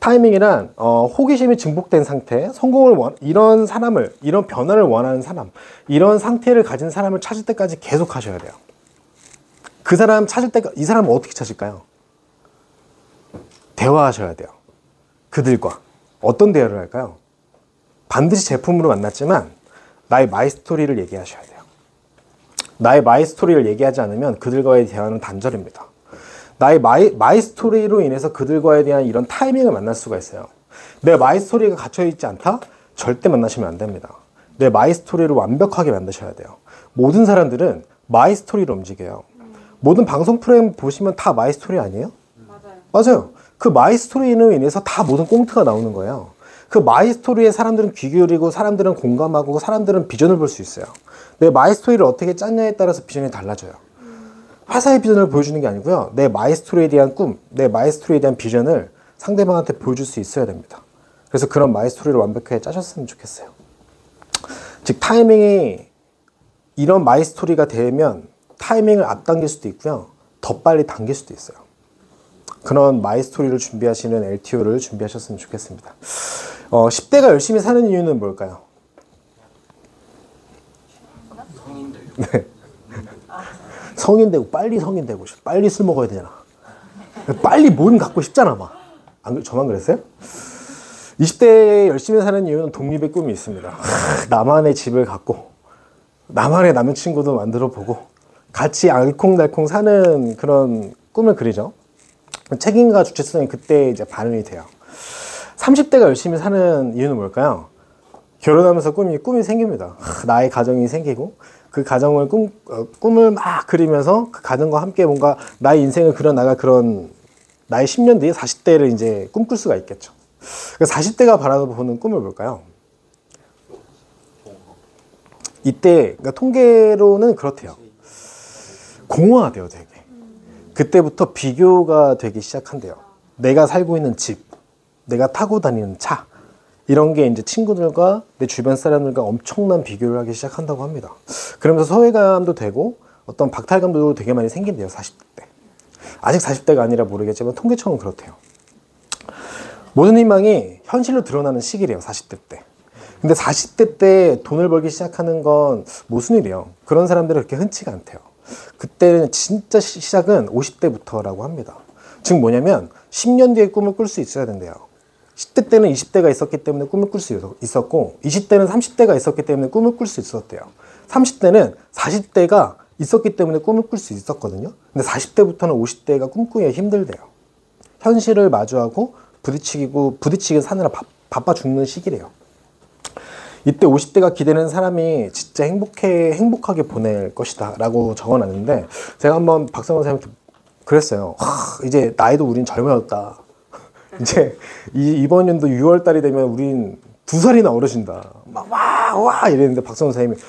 타이밍이란 호기심이 증폭된 상태, 이런 사람을, 이런 변화를 원하는 사람, 이런 상태를 가진 사람을 찾을 때까지 계속 하셔야 돼요. 그 사람 찾을 때까지, 이 사람을 어떻게 찾을까요? 대화하셔야 돼요. 그들과. 어떤 대화를 할까요? 반드시 제품으로 만났지만 나의 마이스토리를 얘기하셔야 돼요. 나의 마이스토리를 얘기하지 않으면 그들과의 대화는 단절입니다. 나의 마이스토리로 인해서 그들과에 대한 이런 타이밍을 만날 수가 있어요. 내 마이스토리가 갇혀있지 않다? 절대 만나시면 안 됩니다. 내 마이스토리를 완벽하게 만드셔야 돼요. 모든 사람들은 마이스토리로 움직여요. 모든 방송 프로그램 보시면 다 마이스토리 아니에요? 맞아요. 그 마이스토리로 인해서 다 모든 꽁트가 나오는 거예요. 그 마이스토리에 사람들은 귀 기울이고 사람들은 공감하고 사람들은 비전을 볼 수 있어요. 내 마이스토리를 어떻게 짰냐에 따라서 비전이 달라져요. 회사의 비전을 보여주는 게 아니고요. 내 마이스토리에 대한 꿈, 내 마이스토리에 대한 비전을 상대방한테 보여줄 수 있어야 됩니다. 그래서 그런 마이스토리를 완벽하게 짜셨으면 좋겠어요. 즉 타이밍이 이런 마이스토리가 되면 타이밍을 앞당길 수도 있고요. 더 빨리 당길 수도 있어요. 그런 마이스토리를 준비하시는 LTO를 준비하셨으면 좋겠습니다. 10대가 열심히 사는 이유는 뭘까요? 성인 되고 빨리 성인 되고 싶어. 빨리 술 먹어야 되잖아. 빨리 몸 갖고 싶잖아 막. 저만 그랬어요? 20대에 열심히 사는 이유는 독립의 꿈이 있습니다. 나만의 집을 갖고 나만의 남자친구도 만들어 보고 같이 알콩달콩 사는 그런 꿈을 그리죠. 책임과 주체성이 그때 이제 발현이 돼요. 30대가 열심히 사는 이유는 뭘까요? 결혼하면서 꿈이 생깁니다. 나의 가정이 생기고 그 가정을 꿈을 막 그리면서 그 가정과 함께 뭔가 나의 인생을 그려나갈 그런 나의 10년 뒤에 40대를 이제 꿈꿀 수가 있겠죠. 40대가 바라보는 꿈을 뭘까요? 이때 그러니까 통계로는 그렇대요. 공허하대요, 되게. 그때부터 비교가 되기 시작한대요. 내가 살고 있는 집, 내가 타고 다니는 차, 이런 게 이제 친구들과 내 주변 사람들과 엄청난 비교를 하기 시작한다고 합니다. 그러면서 소외감도 되고 어떤 박탈감도 되게 많이 생긴대요, 40대 때. 아직 40대가 아니라 모르겠지만 통계청은 그렇대요. 모든 희망이 현실로 드러나는 시기래요, 40대 때. 근데 40대 때 돈을 벌기 시작하는 건 무슨 일이에요? 그런 사람들은 그렇게 흔치가 않대요. 그때는 진짜 시작은 50대부터라고 합니다. 즉 뭐냐면 10년 뒤에 꿈을 꿀 수 있어야 된대요. 10대 때는 20대가 있었기 때문에 꿈을 꿀 수 있었고 20대는 30대가 있었기 때문에 꿈을 꿀 수 있었대요. 30대는 40대가 있었기 때문에 꿈을 꿀 수 있었거든요. 근데 40대부터는 50대가 꿈꾸기가 힘들대요. 현실을 마주하고 부딪히기 사느라 바빠 죽는 시기래요. 이때 50대가 기대는 사람이 진짜 행복하게 보낼 것이다 라고 적어놨는데 제가 한번 박성원 선생님한테 그랬어요. 이제 나이도 우린 젊어졌다. 이제 이번 연도 6월 달이 되면 우린 2살이나 어려진다. 막 와 이랬는데 박성원 선생님이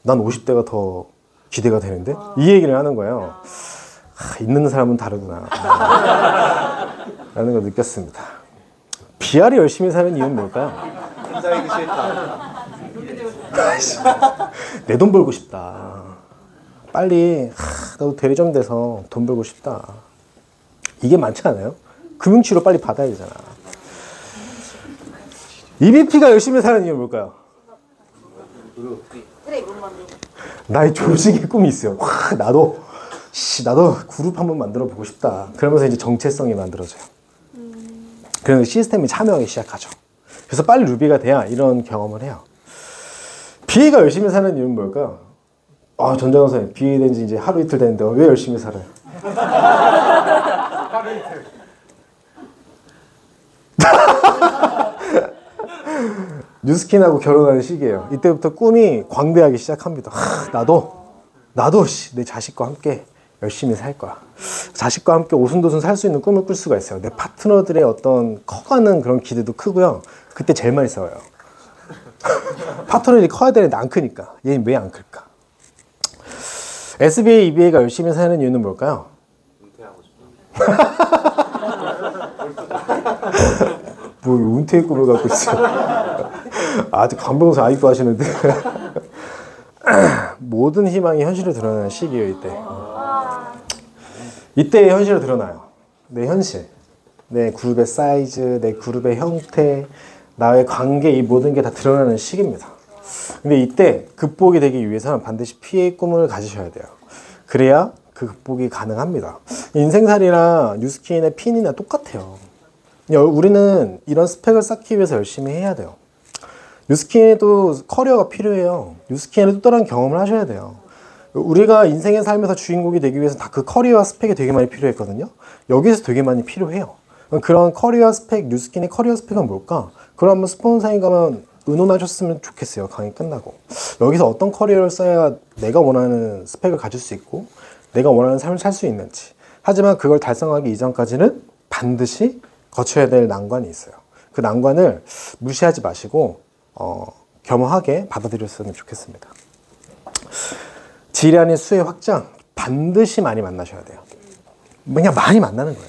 난 50대가 더 기대가 되는데? 이 얘기를 하는 거예요. 있는 사람은 다르구나 라는 걸 느꼈습니다. 비알이 열심히 사는 이유는 뭘까요? 살기 싫다. 내 돈 벌고 싶다. 빨리 나도 대리점 돼서 돈 벌고 싶다. 이게 많지 않아요? 금융치료 빨리 받아야 되잖아. EBP가 열심히 사는 이유는 뭘까요? 나의 조직의 꿈이 있어요. 나도 그룹 한번 만들어 보고 싶다. 그러면서 이제 정체성이 만들어져요. 그래서 시스템이 참여하기 시작하죠. 그래서 빨리 루비가 돼야 이런 경험을 해요. BA가 열심히 사는 이유는 뭘까요? 전정원 선생님, BA 된 지 이제 하루 이틀 됐는데 왜 열심히 살아요? 하루 이틀. 뉴스킨하고 결혼하는 시기예요. 이때부터 꿈이 광대하기 시작합니다. 나도 내 자식과 함께 열심히 살 거야. 자식과 함께 오순도순 살 수 있는 꿈을 꿀 수가 있어요. 내 파트너들의 어떤 커가는 그런 기대도 크고요. 그때 제일 많이 싸워요. 파트너들이 커야 되는데 안 크니까. 얘는 왜 안 클까? SBA, EBA가 열심히 사는 이유는 뭘까요? 은퇴하고 싶어. 뭐 은퇴의 꿈을 갖고 있어요. 아직 강병수 아직도 하시는데. 모든 희망이 현실로 드러나는 시기예요, 이때. 이때 현실로 드러나요. 내 현실, 내 그룹의 사이즈, 내 그룹의 형태, 나의 관계, 이 모든 게 다 드러나는 시기입니다. 근데 이때 극복이 되기 위해서는 반드시 P의 꿈을 가지셔야 돼요. 그래야 그 극복이 가능합니다. 인생살이나 뉴스킨의 핀이나 똑같아요. 우리는 이런 스펙을 쌓기 위해서 열심히 해야 돼요. 뉴스킨에도 커리어가 필요해요. 뉴스킨에도 또 다른 경험을 하셔야 돼요. 우리가 인생의 삶에서 주인공이 되기 위해서 다 그 커리어와 스펙이 되게 많이 필요했거든요. 여기서 되게 많이 필요해요. 그런 커리어 스펙, 뉴스킨의 커리어 스펙은 뭘까? 그럼 한번 스폰서링 가면 의논하셨으면 좋겠어요. 강의 끝나고. 여기서 어떤 커리어를 써야 내가 원하는 스펙을 가질 수 있고 내가 원하는 삶을 살 수 있는지. 하지만 그걸 달성하기 이전까지는 반드시 거쳐야 될 난관이 있어요. 그 난관을 무시하지 마시고 겸허하게 받아들였으면 좋겠습니다. 질 아닌 수의 확장 반드시 많이 만나셔야 돼요. 그냥 많이 만나는 거예요.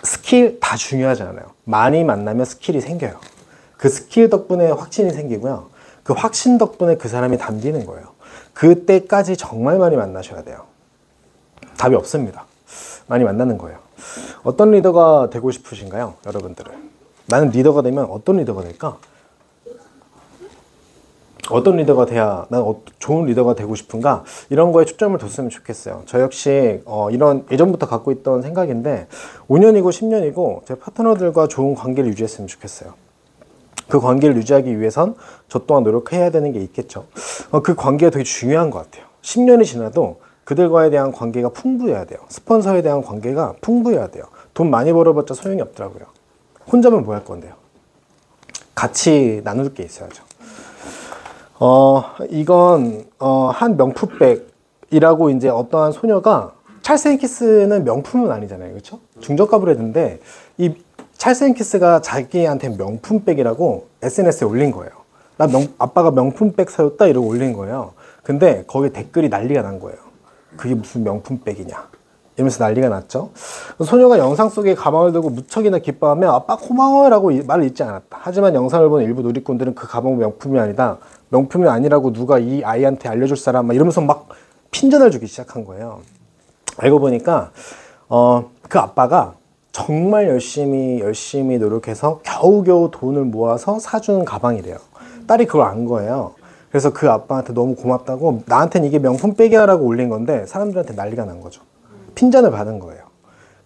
스킬 다 중요하지 않아요. 많이 만나면 스킬이 생겨요. 그 스킬 덕분에 확신이 생기고요. 그 확신 덕분에 그 사람이 담기는 거예요. 그때까지 정말 많이 만나셔야 돼요. 답이 없습니다. 많이 만나는 거예요. 어떤 리더가 되고 싶으신가요? 여러분들은. 나는 리더가 되면 어떤 리더가 될까? 어떤 리더가 돼야 난 좋은 리더가 되고 싶은가 이런 거에 초점을 뒀으면 좋겠어요. 저 역시 이런 예전부터 갖고 있던 생각인데 5년이고 10년이고 제 파트너들과 좋은 관계를 유지했으면 좋겠어요. 그 관계를 유지하기 위해선 저 또한 노력해야 되는 게 있겠죠. 그 관계가 되게 중요한 것 같아요. 10년이 지나도 그들과에 대한 관계가 풍부해야 돼요. 스폰서에 대한 관계가 풍부해야 돼요. 돈 많이 벌어봤자 소용이 없더라고요. 혼자면 뭐 할 건데요. 같이 나눌 게 있어야죠. 이건 한 명품백이라고 이제 어떠한 소녀가 찰스 앤 키스는 명품은 아니잖아요, 그렇죠? 중저가 브랜드인데 이 찰스 앤 키스가 자기한테 명품백이라고 SNS에 올린 거예요. 아빠가 명품백 사줬다 이러고 올린 거예요. 근데 거기 댓글이 난리가 난 거예요. 그게 무슨 명품백이냐 이러면서 난리가 났죠. 소녀가 영상 속에 가방을 들고 무척이나 기뻐하며 아빠 고마워라고 말을 잊지 않았다. 하지만 영상을 본 일부 누리꾼들은 그 가방은 명품이 아니다. 명품이 아니라고 누가 이 아이한테 알려줄 사람 막 이러면서 막 핀잔을 주기 시작한 거예요. 알고 보니까 그 아빠가 정말 열심히 노력해서 겨우겨우 돈을 모아서 사준 가방이래요. 딸이 그걸 안 거예요. 그래서 그 아빠한테 너무 고맙다고 나한테는 이게 명품백이야 라고 올린 건데 사람들한테 난리가 난 거죠. 핀잔을 받은 거예요.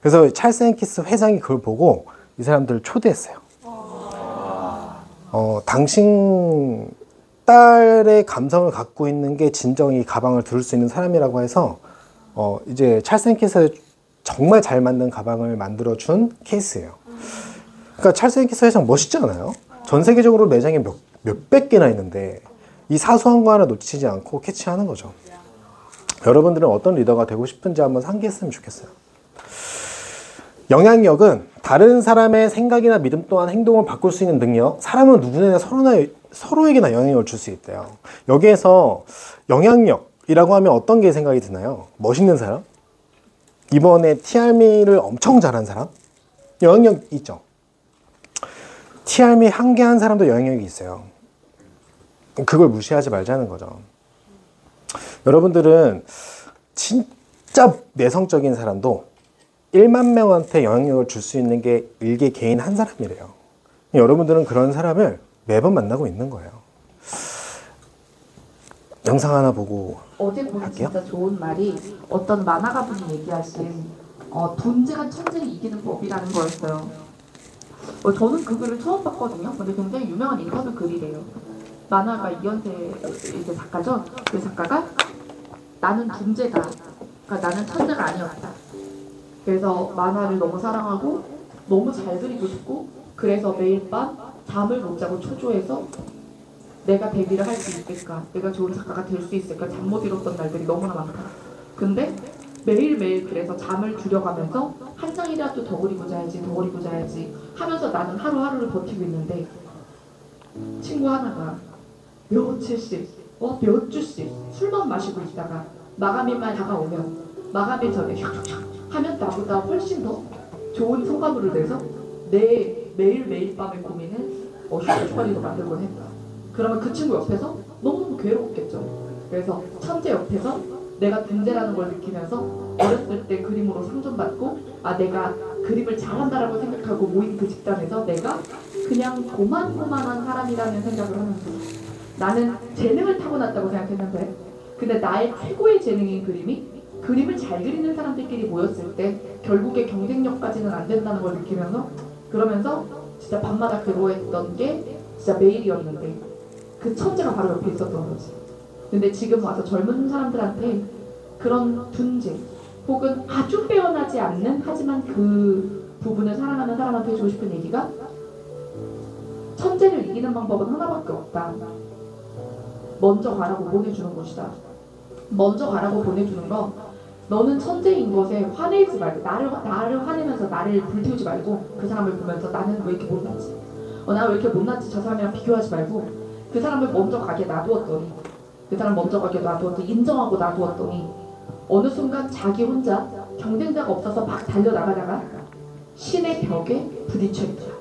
그래서 찰스 앤 키스 회장이 그걸 보고 이 사람들을 초대했어요. 당신 딸의 감성을 갖고 있는 게 진정 이 가방을 들을 수 있는 사람이라고 해서 이제 찰스 앤 키스에 정말 잘 만든 가방을 만들어준 케이스예요. 그러니까 찰스 앤 키스 회장 멋있지 않아요? 전 세계적으로 매장이 몇백 개나 있는데 이 사소한 거 하나 놓치지 않고 캐치하는 거죠. 여러분들은 어떤 리더가 되고 싶은지 한번 상기했으면 좋겠어요. 영향력은 다른 사람의 생각이나 믿음 또한 행동을 바꿀 수 있는 능력. 사람은 누구나 서로에게나 영향력을 줄 수 있대요. 여기에서 영향력이라고 하면 어떤 게 생각이 드나요? 멋있는 사람? 이번에 TRM를 엄청 잘한 사람? 영향력 있죠. TRM 한계한 사람도 영향력이 있어요. 그걸 무시하지 말자는 거죠. 여러분들은 진짜 내성적인 사람도 1만 명한테 영향력을 줄 수 있는 게 일개 개인 한 사람이래요. 여러분들은 그런 사람을 매번 만나고 있는 거예요. 영상 하나 보고 어제 보니 할게요. 진짜 좋은 말이 어떤 만화가 분이 얘기하신 존재가 천재를 이기는 법이라는 거였어요. 저는 그 글을 처음 봤거든요. 근데 굉장히 유명한 인터뷰 글이래요. 만화가 이현세 이제 작가죠. 그 작가가 나는 존재다. 그러니까 나는 천재가 아니었다. 그래서 만화를 너무 사랑하고 너무 잘 그리고 싶고 그래서 매일 밤 잠을 못 자고 초조해서 내가 데뷔를 할 수 있을까? 내가 좋은 작가가 될 수 있을까? 잠 못 이뤘던 날들이 너무나 많다. 근데 매일매일 그래서 잠을 줄여가면서 한 장이라도 더 그리고 자야지 하면서 나는 하루하루를 버티고 있는데 친구 하나가 며칠씩 몇 주씩 술만 마시고 있다가 마감일만 다가오면 마감일 전에 슉슉슉 하면 나보다 훨씬 더 좋은 성과물을 내서 내 매일 밤의 고민을 휴대전화로 만들곤 했다. 그러면 그 친구 옆에서 너무너무 괴롭겠죠. 그래서 천재 옆에서 내가 존재라는 걸 느끼면서 어렸을 때 그림으로 상존받고 내가 그림을 잘한다라고 생각하고 모인 그 집단에서 내가 그냥 고만고만한 사람이라는 생각을 하면서 나는 재능을 타고났다고 생각했는데 근데 나의 최고의 재능인 그림을 잘 그리는 사람들끼리 모였을 때 결국에 경쟁력까지는 안 된다는 걸 느끼면서 그러면서 진짜 밤마다 괴로워했던 게 진짜 매일이었는데 그 천재가 바로 옆에 있었던 거지. 근데 지금 와서 젊은 사람들한테 그런 존재 혹은 아주 빼어나지 않는 하지만 그 부분을 사랑하는 사람한테 해주고 싶은 얘기가 천재를 이기는 방법은 하나밖에 없다. 먼저 가라고 보내주는 것이다. 먼저 가라고 보내주는 거 너는 천재인 것에 화내지 말고 나를 화내면서 나를 불태우지 말고 그 사람을 보면서 나는 왜 이렇게 못났지? 나 왜 이렇게 못났지? 저 사람이랑 비교하지 말고 그 사람을 먼저 가게 놔두었더니 인정하고 놔두었더니 어느 순간 자기 혼자 경쟁자가 없어서 막 달려나가다가 신의 벽에 부딪혀 있더라.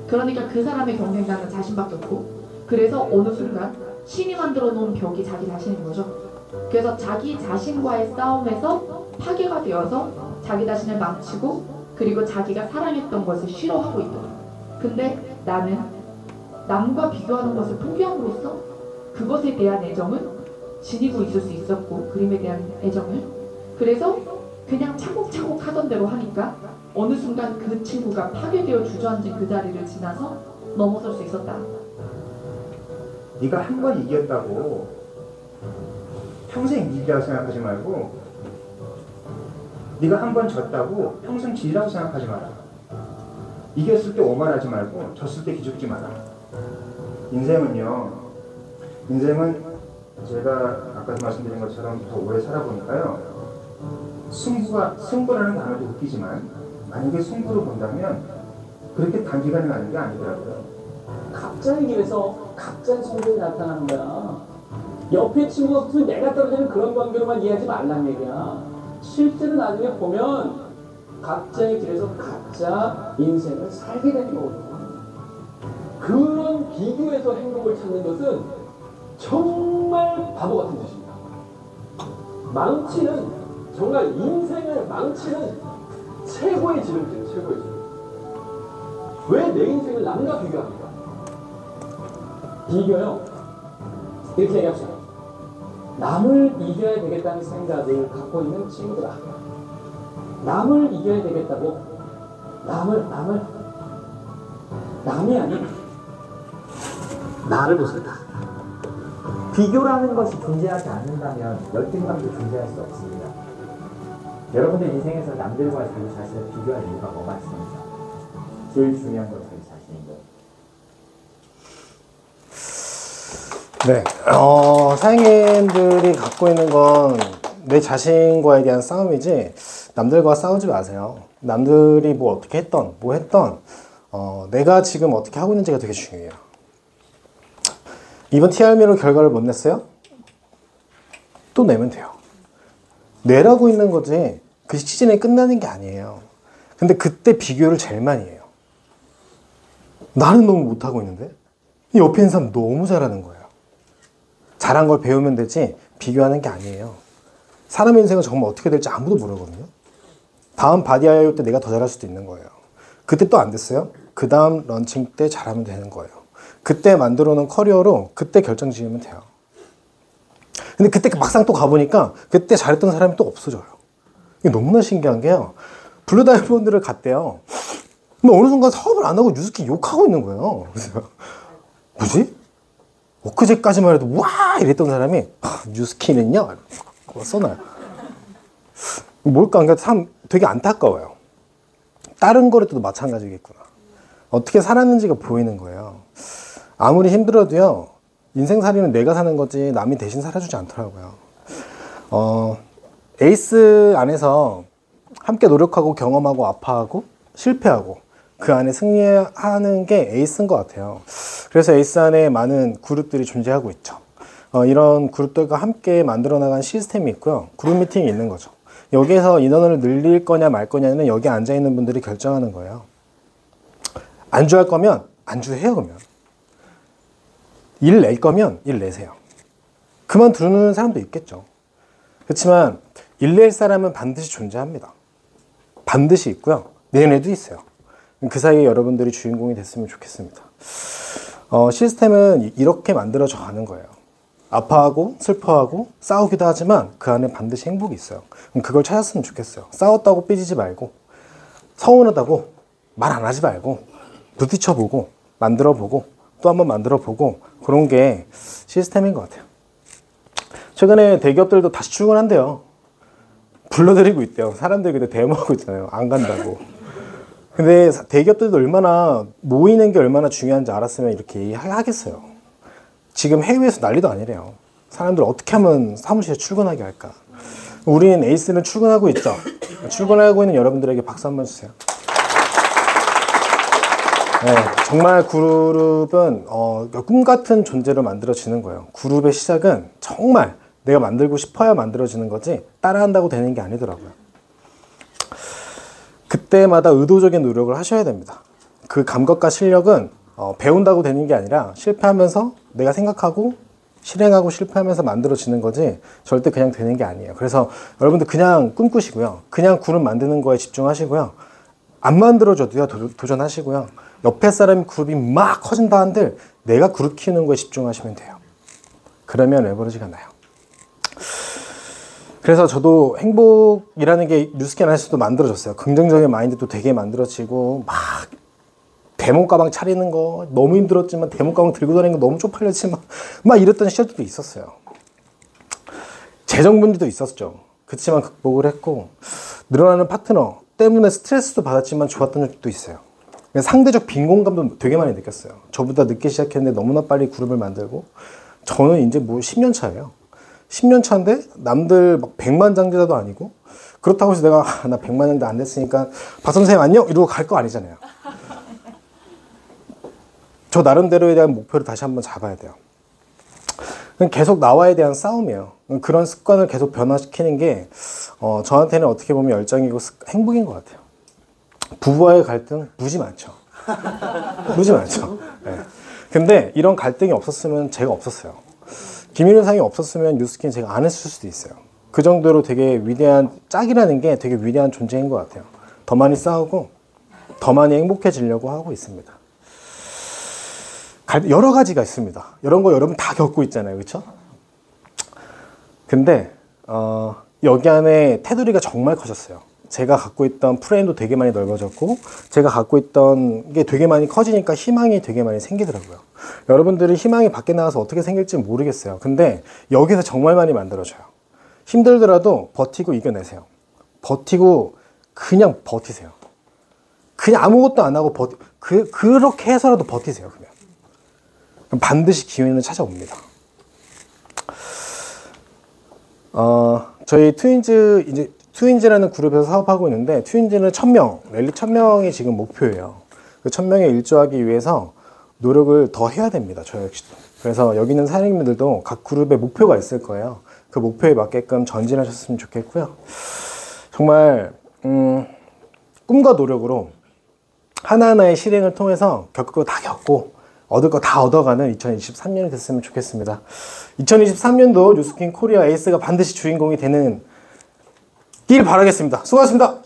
그러니까 그 사람의 경쟁자는 자신밖에 없고 그래서 어느 순간 신이 만들어 놓은 벽이 자기 자신인 거죠. 그래서 자기 자신과의 싸움에서 파괴가 되어서 자기 자신을 망치고 그리고 자기가 사랑했던 것을 싫어하고 있더라. 근데 나는 남과 비교하는 것을 포기함으로써 그것에 대한 애정은 지니고 있을 수 있었고 그림에 대한 애정을 그래서 그냥 차곡차곡 하던 대로 하니까 어느 순간 그 친구가 파괴되어 주저앉은 그 자리를 지나서 넘어설 수 있었다. 네가 한 번 이겼다고 평생 이기라고 생각하지 말고 네가 한 번 졌다고 평생 지리라고 생각하지 마라. 이겼을 때 오만하지 말고 졌을 때 기죽지 마라. 인생은 제가 아까도 말씀드린 것처럼 더 오래 살아보니까요. 승부라는 단어도 웃기지만 만약에 승부를 본다면 그렇게 단기간에 가는 게 아니더라고요. 갑자기 길에서 갑자기 성적이 나타나는 거야. 옆에 친구가 없으면 내가 떨어지는 그런 관계로만 이해하지 말란 얘기야. 실제로 나중에 보면 각자의 길에서 각자 인생을 살게 되는 거거든요. 그런 비교에서 행복을 찾는 것은 정말 바보 같은 짓입니다. 망치는 정말 인생을 망치는 최고의 지름길이에요. 최고의 지름길. 왜 내 인생을 남과 비교합니까? 비교요. 이렇게 얘기합시다. 남을 이겨야 되겠다는 생각을 갖고 있는 친구들아. 남을 이겨야 되겠다고 남이 아닌 나를 보신다. 비교라는 것이 존재하지 않는다면 열등감도 존재할 수 없습니다. 여러분들 인생에서 남들과 자기 자신을 비교할 이유가 뭐가 있습니까? 제일 중요한 건 자기 자신인데. 네, 사행인들이 갖고 있는 건 내 자신과에 대한 싸움이지 남들과 싸우지 마세요. 남들이 뭐 어떻게 했던, 뭐 했던 내가 지금 어떻게 하고 있는지가 되게 중요해요. 이번 TRM로 결과를 못 냈어요? 또 내면 돼요. 내라고 있는 거지 그 시즌이 끝나는 게 아니에요. 근데 그때 비교를 제일 많이 해요. 나는 너무 못하고 있는데 이 옆에 있는 사람 너무 잘하는 거예요. 잘한 걸 배우면 되지 비교하는 게 아니에요. 사람 인생은 정말 어떻게 될지 아무도 모르거든요. 다음 바디아이오 때 내가 더 잘할 수도 있는 거예요. 그때 또 안 됐어요? 그 다음 런칭 때 잘하면 되는 거예요. 그때 만들어 놓은 커리어로 그때 결정 지으면 돼요. 근데 그때 막상 또 가보니까 그때 잘했던 사람이 또 없어져요. 이게 너무나 신기한 게요. 블루 다이아몬드를 갔대요. 근데 어느 순간 사업을 안 하고 유스키 욕하고 있는 거예요. 그래서 뭐지? 엊그제까지만 해도 와 이랬던 사람이 유스키는요? 써놔요. 뭘까? 그러니까 참 되게 안타까워요. 다른 거래도 마찬가지겠구나. 어떻게 살았는지가 보이는 거예요. 아무리 힘들어도요. 인생살이는 내가 사는 거지 남이 대신 살아주지 않더라고요. 에이스 안에서 함께 노력하고 경험하고 아파하고 실패하고 그 안에 승리하는 게 에이스인 것 같아요. 그래서 에이스 안에 많은 그룹들이 존재하고 있죠. 이런 그룹들과 함께 만들어 나간 시스템이 있고요. 그룹 미팅이 있는 거죠. 여기에서 인원을 늘릴 거냐 말 거냐는 여기 앉아 있는 분들이 결정하는 거예요. 안주할 거면 안주해요. 그러면 일 낼 거면 일 내세요. 그만두는 사람도 있겠죠. 그렇지만 일 낼 사람은 반드시 존재합니다. 반드시 있고요. 내년에도 있어요. 그 사이에 여러분들이 주인공이 됐으면 좋겠습니다. 시스템은 이렇게 만들어져 가는 거예요. 아파하고 슬퍼하고 싸우기도 하지만 그 안에 반드시 행복이 있어요. 그걸 찾았으면 좋겠어요. 싸웠다고 삐지지 말고 서운하다고 말 안 하지 말고 부딪혀보고 만들어보고 또 한번 만들어보고 그런 게 시스템인 것 같아요. 최근에 대기업들도 다시 출근한대요. 불러드리고 있대요. 사람들이 근데 데모하고 있잖아요. 안 간다고. 근데 대기업들도 얼마나 모이는 게 얼마나 중요한지 알았으면 이렇게 하겠어요. 지금 해외에서 난리도 아니래요. 사람들 어떻게 하면 사무실에 출근하게 할까? 우리는 에이스는 출근하고 있죠. 출근하고 있는 여러분들에게 박수 한번 주세요. 네, 정말 그룹은 꿈같은 존재로 만들어지는 거예요. 그룹의 시작은 정말 내가 만들고 싶어야 만들어지는 거지 따라한다고 되는 게 아니더라고요. 그때마다 의도적인 노력을 하셔야 됩니다. 그 감각과 실력은 배운다고 되는 게 아니라 실패하면서 내가 생각하고 실행하고 실패하면서 만들어지는 거지 절대 그냥 되는 게 아니에요. 그래서 여러분들 그냥 꿈꾸시고요. 그냥 그룹 만드는 거에 집중하시고요. 안 만들어져도요. 도전하시고요. 옆에 사람이 그룹이 막 커진다 한들 내가 그룹 키우는 거에 집중하시면 돼요. 그러면 레버리지가 나요. 그래서 저도 행복이라는 게 뉴스캔 안에서도 만들어졌어요. 긍정적인 마인드도 되게 만들어지고, 막 대문 가방 차리는 거 너무 힘들었지만, 대문 가방 들고 다니는 거 너무 쪽팔렸지만 막 이랬던 시절도 있었어요. 재정 문제도 있었죠. 그렇지만 극복을 했고, 늘어나는 파트너 때문에 스트레스도 받았지만 좋았던 적도 있어요. 상대적 빈곤감도 되게 많이 느꼈어요. 저보다 늦게 시작했는데 너무나 빨리 그룹을 만들고, 저는 이제 뭐 10년 차예요. 10년 차인데 남들 막 100만 장자도 아니고, 그렇다고 해서 내가 나 100만 장자 안 됐으니까 박 선생님 안녕 이러고 갈 거 아니잖아요. 저 나름대로에 대한 목표를 다시 한번 잡아야 돼요. 계속 나와에 대한 싸움이에요. 그런 습관을 계속 변화시키는 게 저한테는 어떻게 보면 열정이고 행복인 것 같아요. 부부와의 갈등 무지 많죠. 무지 많죠. 네. 근데 이런 갈등이 없었으면 제가 없었어요. 김일현 상이 없었으면 뉴스킨 제가 안 했을 수도 있어요. 그 정도로 되게 위대한, 짝이라는 게 되게 위대한 존재인 것 같아요. 더 많이 싸우고 더 많이 행복해지려고 하고 있습니다. 여러 가지가 있습니다. 이런 거 여러분 다 겪고 있잖아요. 그렇죠? 근데 여기 안에 테두리가 정말 커졌어요. 제가 갖고 있던 프레임도 되게 많이 넓어졌고, 제가 갖고 있던 게 되게 많이 커지니까 희망이 되게 많이 생기더라고요. 여러분들이 희망이 밖에 나가서 어떻게 생길지 모르겠어요. 근데 여기서 정말 많이 만들어져요. 힘들더라도 버티고 이겨내세요. 버티고 그냥 버티세요. 그냥 아무것도 안 하고 그렇게 해서라도 버티세요. 그럼 반드시 기회는 찾아옵니다. 저희 트윈즈라는 그룹에서 사업하고 있는데, 트윈즈는 1000명, 랠리 1000명이 지금 목표예요. 그 1000명에 일조하기 위해서 노력을 더 해야 됩니다. 저 역시도. 그래서 여기 있는 사장님들도 각 그룹에 목표가 있을 거예요. 그 목표에 맞게끔 전진하셨으면 좋겠고요. 정말 꿈과 노력으로 하나하나의 실행을 통해서 겪을 거 다 겪고 얻을 거 다 얻어가는 2023년이 됐으면 좋겠습니다. 2023년도 뉴스킨 코리아 에이스가 반드시 주인공이 되는 길 바라겠습니다. 수고하셨습니다.